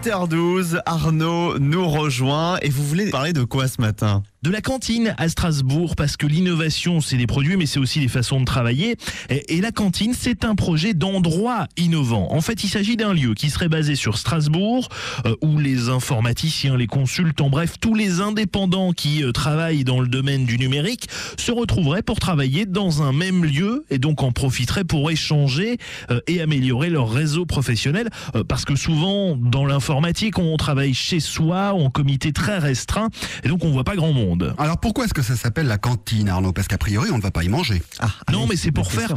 8h12, Arnaud nous rejoint et vous voulez parler de quoi ce matin ? De la cantine à Strasbourg, parce que l'innovation, c'est des produits, mais c'est aussi des façons de travailler. Et la cantine, c'est un projet d'endroit innovant. En fait, il s'agit d'un lieu qui serait basé sur Strasbourg, où les informaticiens, les consultants, bref, tous les indépendants qui travaillent dans le domaine du numérique se retrouveraient pour travailler dans un même lieu et donc en profiteraient pour échanger et améliorer leur réseau professionnel. Parce que souvent, dans l'informatique, on travaille chez soi, en comité très restreint, et donc on voit pas grand monde. Alors pourquoi est-ce que ça s'appelle la cantine, Arnaud ? Parce qu'a priori, on ne va pas y manger. Non, mais c'est pour faire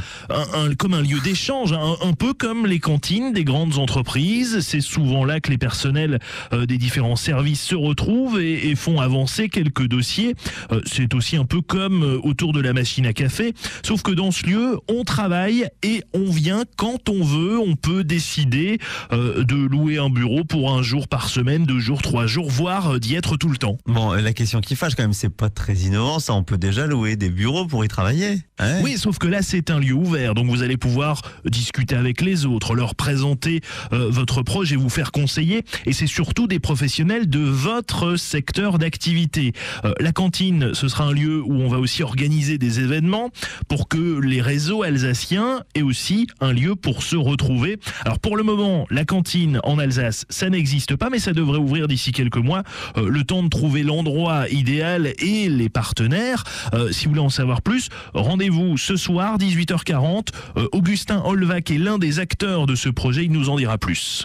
comme un lieu d'échange, un peu comme les cantines des grandes entreprises. C'est souvent là que les personnels des différents services se retrouvent et font avancer quelques dossiers. C'est aussi un peu comme autour de la machine à café, sauf que dans ce lieu, on travaille et on vient quand on veut. On peut décider de louer un bureau pour un jour par semaine, 2 jours, 3 jours, voire d'y être tout le temps. Bon, la question qui fâche quand même, c'est pas très innovant, ça, on peut déjà louer des bureaux pour y travailler. Hein ? Oui, sauf que là, c'est un lieu ouvert, donc vous allez pouvoir discuter avec les autres, leur présenter votre projet, vous faire conseiller, et c'est surtout des professionnels de votre secteur d'activité. La cantine, ce sera un lieu où on va aussi organiser des événements pour que les réseaux alsaciens aient aussi un lieu pour se retrouver. Alors pour le moment, la cantine en Alsace, ça n'existe pas, mais ça devrait ouvrir d'ici quelques mois, le temps de trouver l'endroit idéal et les partenaires. Si vous voulez en savoir plus, rendez-vous ce soir 18h40. Augustin Holvac est l'un des acteurs de ce projet, il nous en dira plus.